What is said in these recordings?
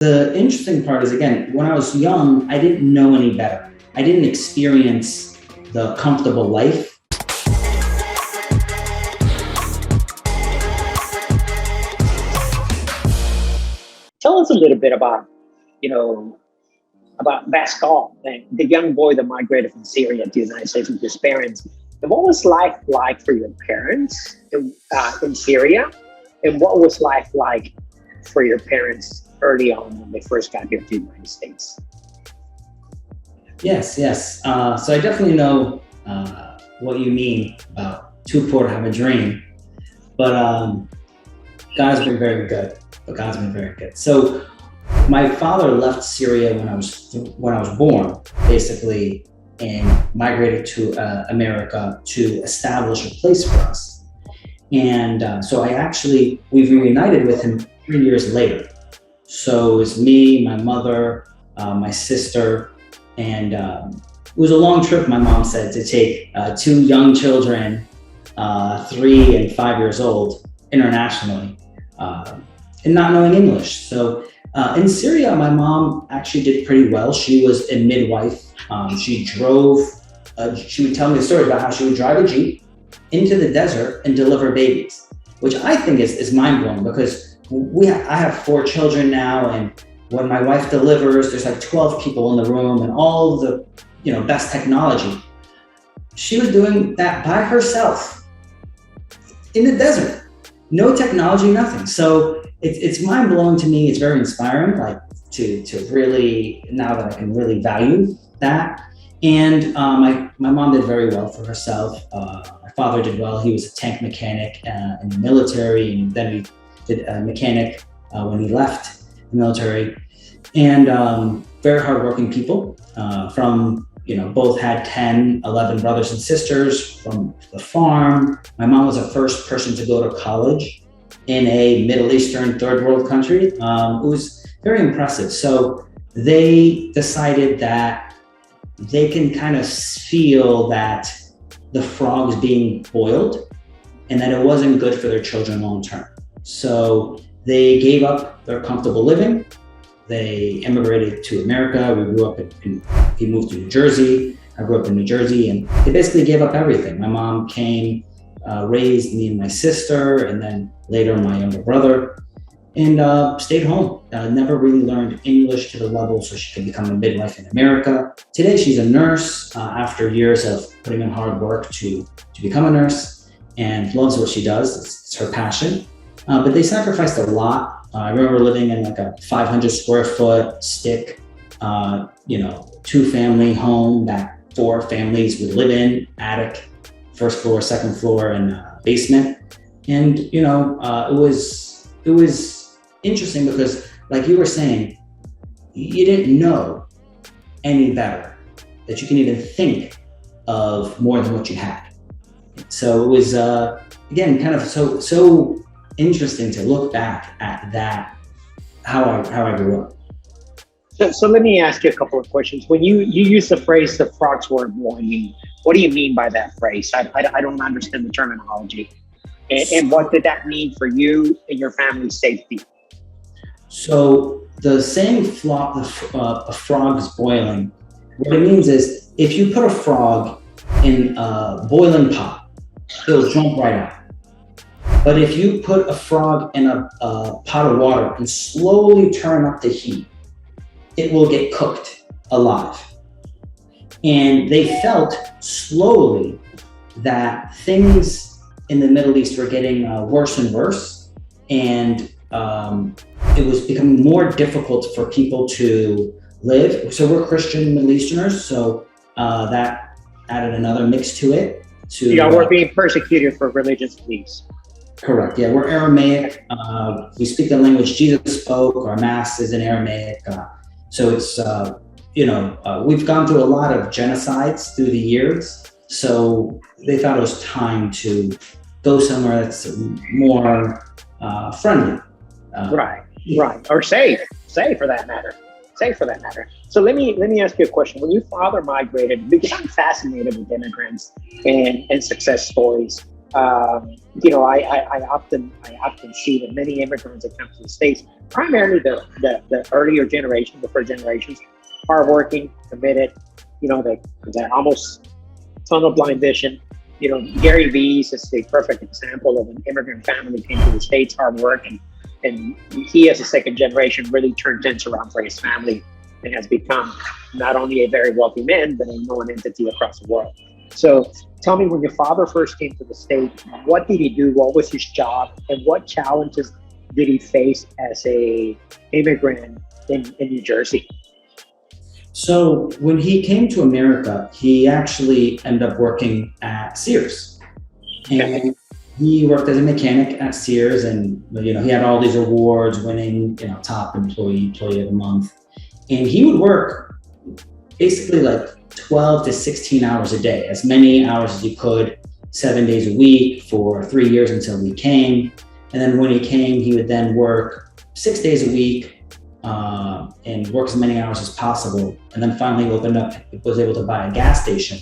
The interesting part is, again, when I was young, I didn't know any better. I didn't experience the comfortable life. Tell us a little bit about, about Pascal, the young boy that migrated from Syria to the United States with his parents. And what was life like for your parents in Syria? And what was life like for your parents early on when they first got here to the United States? Yes. So I definitely know what you mean about too poor to have a dream. But God's been very good. So my father left Syria when I was born, basically, and migrated to America to establish a place for us. And so we've reunited with him 3 years later. So it was me, my mother, my sister, and it was a long trip, my mom said, to take two young children, 3 and 5 years old, internationally, and not knowing English. So in Syria, my mom actually did pretty well. She was a midwife. She would tell me a story about how she would drive a Jeep into the desert and deliver babies, which I think is mind-blowing, because I have 4 children now, and when my wife delivers, there's like 12 people in the room and all the best technology. She was doing that by herself in the desert. No technology, nothing. So it's mind-blowing to me. It's very inspiring, like to really, now that I can really value that. And my mom did very well for herself. My father did well. He was a tank mechanic in the military, and then he did a mechanic when he left the military. And very hardworking people from, both had 10, 11 brothers and sisters from the farm. My mom was the first person to go to college in a Middle Eastern third world country. It was very impressive. So they decided that they can kind of feel that the frogs being boiled and that it wasn't good for their children long term. So they gave up their comfortable living. They immigrated to America. We grew up he moved to New Jersey. I grew up in New Jersey, and they basically gave up everything. My mom came, raised me and my sister, and then later my younger brother, and stayed home. Never really learned English to the level so she could become a midwife in America. Today, she's a nurse after years of putting in hard work to become a nurse, and loves what she does. It's her passion. But they sacrificed a lot. I remember living in like a 500 square foot stick, 2-family home that 4 families would live in, attic, first floor, second floor, and basement. And, it was interesting because, like you were saying, you didn't know any better, that you can even think of more than what you had. So it was, again, kind of so interesting to look back at that, how I grew up. So let me ask you a couple of questions. When you use the phrase "the frogs were boiling," what do you mean by that phrase? I don't understand the terminology. And what did that mean for you and your family's safety? So the saying a frog is boiling, what it means is if you put a frog in a boiling pot, it'll jump right out. But if you put a frog in a pot of water and slowly turn up the heat, it will get cooked alive. And they felt slowly that things in the Middle East were getting worse and worse. And it was becoming more difficult for people to live. So we're Christian Middle Easterners, so that added another mix to it. We're being persecuted for religious beliefs. Correct. Yeah, we're Aramaic. We speak the language Jesus spoke. Our mass is in Aramaic. So it's, we've gone through a lot of genocides through the years. So they thought it was time to go somewhere that's more friendly. Right. Or safe for that matter. So let me ask you a question. When your father migrated, because I'm fascinated with immigrants and success stories, I often see that many immigrants that come to the States, primarily the earlier generation, the first generations, hardworking, committed. They're almost tunnel blind vision. Gary Vee's is the perfect example of an immigrant family came to the States, hard work, and he, as a second generation, really turned things around for his family and has become not only a very wealthy man, but a known entity across the world. So tell me, when your father first came to the States, what did he do? What was his job? And what challenges did he face as a immigrant in New Jersey? So when he came to America, he actually ended up working at Sears. And he worked as a mechanic at Sears, and he had all these awards, winning top employee of the month. And he would work basically like 12 to 16 hours a day, as many hours as he could, 7 days a week for 3 years until he came. And then when he came, he would then work 6 days a week and work as many hours as possible. And then finally was able to buy a gas station.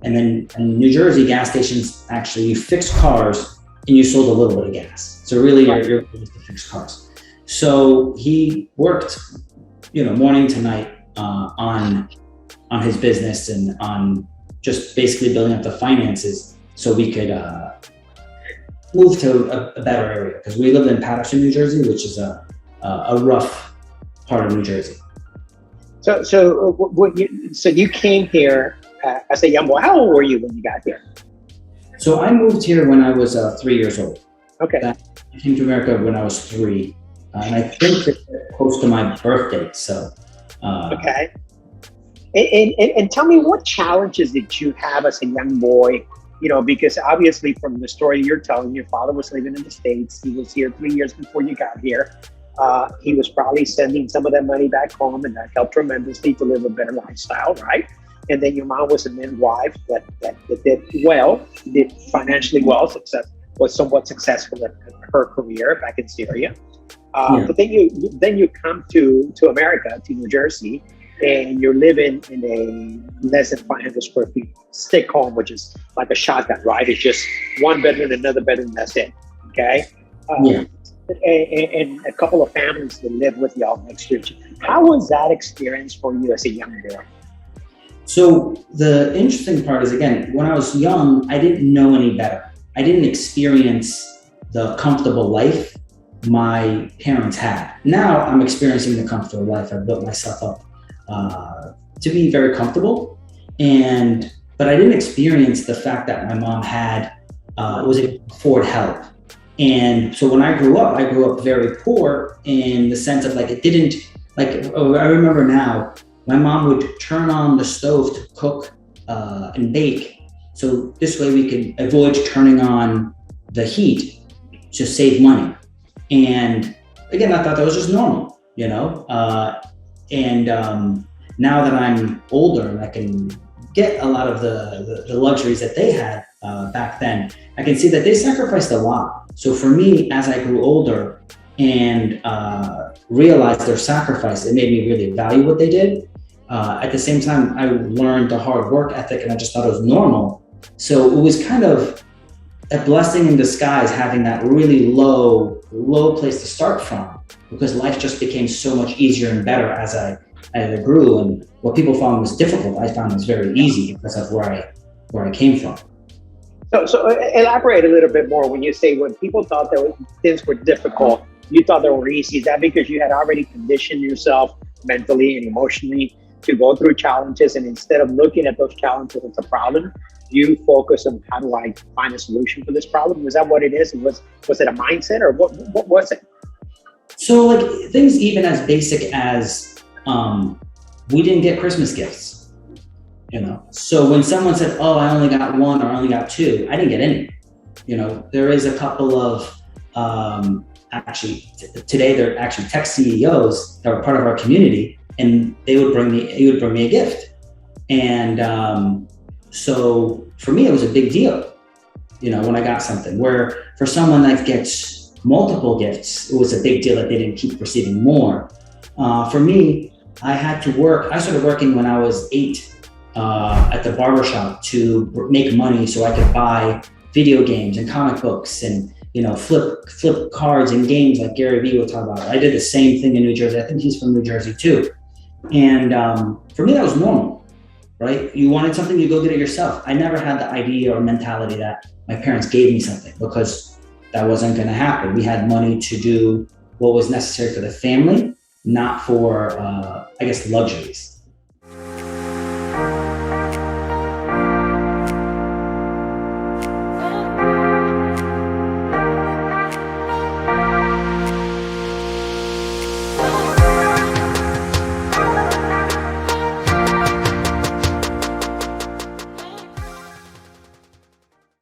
And then in New Jersey, gas stations, actually, you fix cars and you sold a little bit of gas. So really, you're to fix cars. So he worked, morning to night on his business and on just basically building up the finances so we could move to a better area, because we lived in Paterson, New Jersey, which is a rough part of New Jersey. So you came here as a young boy. How old were you when you got here? So I moved here when I was 3 years old. Okay. I came to America when I was 3, and I think it's close to my birthday. So. Okay. And tell me, what challenges did you have as a young boy? Because obviously from the story you're telling, your father was living in the States. He was here 3 years before you got here. He was probably sending some of that money back home, and that helped tremendously to live a better lifestyle, right? And then your mom was a midwife that did financially well, was somewhat successful at her career back in Syria. But then you come to America, to New Jersey, and you're living in a less than 500 square feet stick home, which is like a shotgun, right? It's just one bedroom, another bedroom, that's it. Okay. And a couple of families that live with y'all next to you. How was that experience for you as a young boy? So the interesting part is, again, when I was young, I didn't know any better. I didn't experience the comfortable life my parents had. Now I'm experiencing the comfortable life. I've built myself up to be very comfortable, but I didn't experience the fact that my mom was able to afford help. And so when I grew up very poor, in the sense of I remember now, my mom would turn on the stove to cook and bake. So this way we could avoid turning on the heat to save money. And again, I thought that was just normal, now that I'm older and I can get a lot of the luxuries that they had back then, I can see that they sacrificed a lot. So for me, as I grew older and realized their sacrifice, it made me really value what they did. At the same time, I learned the hard work ethic, and I just thought it was normal. So it was kind of a blessing in disguise, having that really low place to start from, because life just became so much easier and better as I grew. And what people found was difficult, I found was very easy because of where I came from. So elaborate a little bit more. When you say, when people thought that things were difficult, you thought they were easy. Is that because you had already conditioned yourself mentally and emotionally to go through challenges, and instead of looking at those challenges as a problem, you focus on, how do I find a solution for this problem? Was that what it is? Was it a mindset, or what was it? So things even as basic as we didn't get Christmas gifts, So when someone said, "Oh, I only got one," or "I only got two," I didn't get any. There is a couple of actually today they're actually tech CEOs that were part of our community, and he would bring me a gift. And so for me, it was a big deal, when I got something. Where for someone that gets multiple gifts, it was a big deal that they didn't keep receiving more. For me, I had to work. I started working when I was 8 at the barbershop to make money so I could buy video games and comic books and, flip cards and games like Gary Vee will talk about. I did the same thing in New Jersey. I think he's from New Jersey too. And for me, that was normal, right? You wanted something, you go get it yourself. I never had the idea or mentality that my parents gave me something, because that wasn't going to happen. We had money to do what was necessary for the family, not for, luxuries.